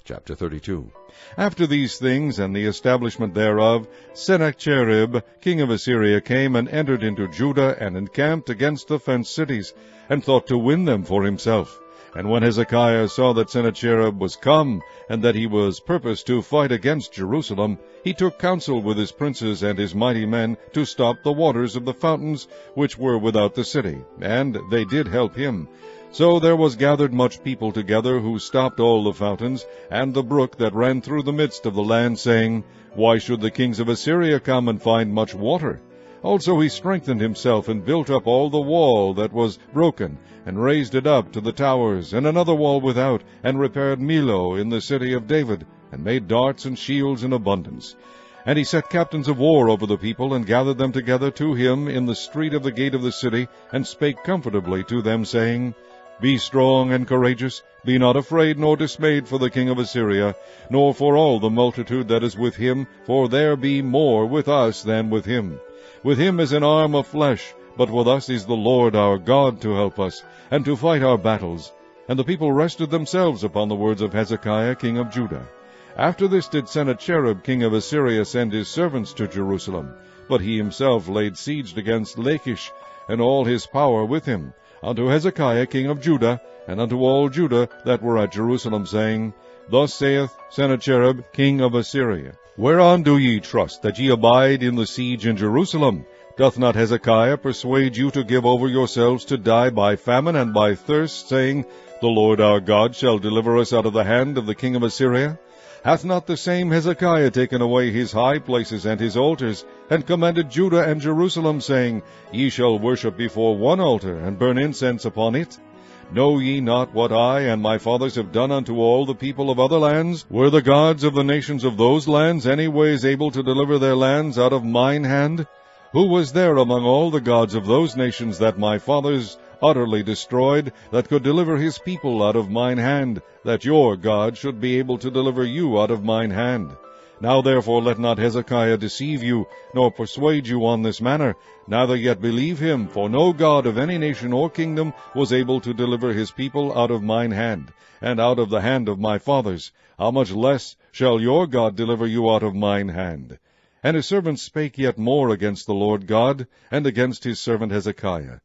Chapter 32. After these things, and the establishment thereof, Sennacherib, king of Assyria, came and entered into Judah, and encamped against the fenced cities, and thought to win them for himself. And when Hezekiah saw that Sennacherib was come, and that he was purposed to fight against Jerusalem, he took counsel with his princes and his mighty men to stop the waters of the fountains which were without the city, and they did help him. So there was gathered much people together, who stopped all the fountains, and the brook that ran through the midst of the land, saying, Why should the kings of Assyria come and find much water? Also he strengthened himself, and built up all the wall that was broken, and raised it up to the towers, and another wall without, and repaired Millo in the city of David, and made darts and shields in abundance. And he set captains of war over the people, and gathered them together to him in the street of the gate of the city, and spake comfortably to them, saying, Be strong and courageous, be not afraid nor dismayed for the king of Assyria, nor for all the multitude that is with him, for there be more with us than with him. With him is an arm of flesh, but with us is the Lord our God to help us, and to fight our battles. And the people rested themselves upon the words of Hezekiah king of Judah. After this did Sennacherib king of Assyria send his servants to Jerusalem, but he himself laid siege against Lachish, and all his power with him, unto Hezekiah king of Judah, and unto all Judah that were at Jerusalem, saying, Thus saith Sennacherib king of Assyria, Whereon do ye trust, that ye abide in the siege in Jerusalem? Doth not Hezekiah persuade you to give over yourselves to die by famine and by thirst, saying, The Lord our God shall deliver us out of the hand of the king of Assyria? Hath not the same Hezekiah taken away his high places and his altars, and commanded Judah and Jerusalem, saying, Ye shall worship before one altar, and burn incense upon it? Know ye not what I and my fathers have done unto all the people of other lands? Were the gods of the nations of those lands any ways able to deliver their lands out of mine hand? Who was there among all the gods of those nations that my fathers utterly destroyed, that could deliver his people out of mine hand, that your God should be able to deliver you out of mine hand? Now therefore let not Hezekiah deceive you, nor persuade you on this manner, neither yet believe him, for no God of any nation or kingdom was able to deliver his people out of mine hand, and out of the hand of my fathers. How much less shall your God deliver you out of mine hand? And his servants spake yet more against the Lord God, and against his servant Hezekiah.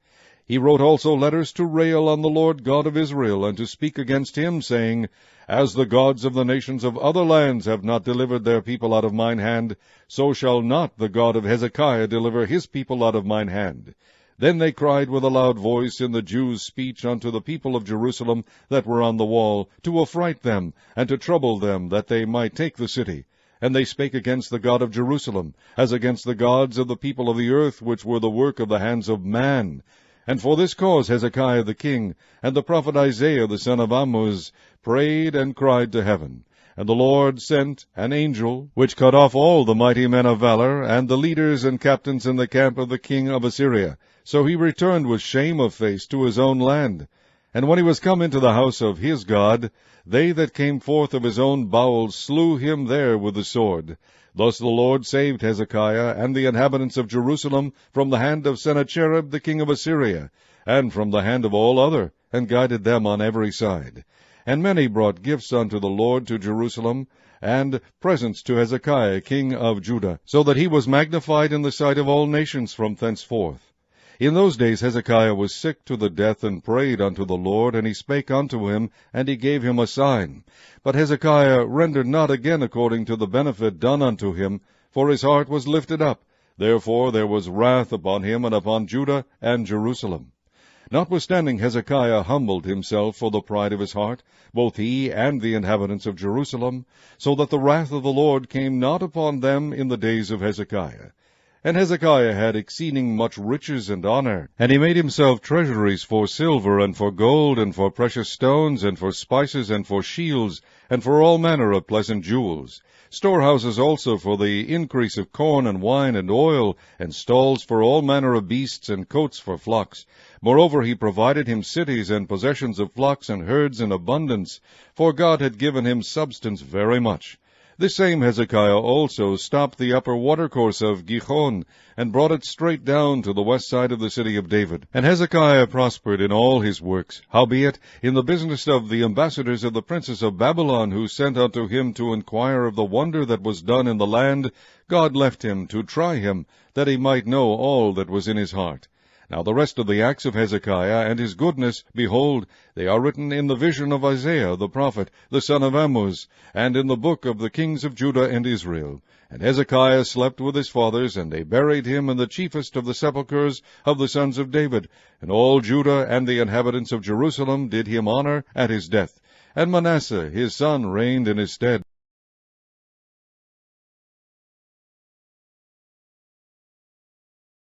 He wrote also letters to rail on the Lord God of Israel, and to speak against him, saying, As the gods of the nations of other lands have not delivered their people out of mine hand, so shall not the God of Hezekiah deliver his people out of mine hand. Then they cried with a loud voice in the Jews' speech unto the people of Jerusalem that were on the wall, to affright them, and to trouble them, that they might take the city. And they spake against the God of Jerusalem, as against the gods of the people of the earth, which were the work of the hands of man. And for this cause Hezekiah the king, and the prophet Isaiah the son of Amoz, prayed and cried to heaven. And the Lord sent an angel, which cut off all the mighty men of valor, and the leaders and captains in the camp of the king of Assyria. So he returned with shame of face to his own land. And when he was come into the house of his God, they that came forth of his own bowels slew him there with the sword. Thus the Lord saved Hezekiah and the inhabitants of Jerusalem from the hand of Sennacherib the king of Assyria, and from the hand of all other, and guided them on every side. And many brought gifts unto the Lord to Jerusalem, and presents to Hezekiah king of Judah, so that he was magnified in the sight of all nations from thenceforth. In those days Hezekiah was sick to the death, and prayed unto the Lord, and he spake unto him, and he gave him a sign. But Hezekiah rendered not again according to the benefit done unto him, for his heart was lifted up. Therefore there was wrath upon him, and upon Judah and Jerusalem. Notwithstanding Hezekiah humbled himself for the pride of his heart, both he and the inhabitants of Jerusalem, so that the wrath of the Lord came not upon them in the days of Hezekiah. And Hezekiah had exceeding much riches and honor, and he made himself treasuries for silver, and for gold, and for precious stones, and for spices, and for shields, and for all manner of pleasant jewels. Storehouses also for the increase of corn and wine and oil, and stalls for all manner of beasts, and coats for flocks. Moreover he provided him cities and possessions of flocks and herds in abundance, for God had given him substance very much. This same Hezekiah also stopped the upper watercourse of Gihon, and brought it straight down to the west side of the city of David. And Hezekiah prospered in all his works. Howbeit, in the business of the ambassadors of the princes of Babylon, who sent unto him to inquire of the wonder that was done in the land, God left him to try him, that he might know all that was in his heart. Now the rest of the acts of Hezekiah and his goodness, behold, they are written in the vision of Isaiah the prophet, the son of Amoz, and in the book of the kings of Judah and Israel. And Hezekiah slept with his fathers, and they buried him in the chiefest of the sepulchres of the sons of David. And all Judah and the inhabitants of Jerusalem did him honor at his death. And Manasseh his son reigned in his stead.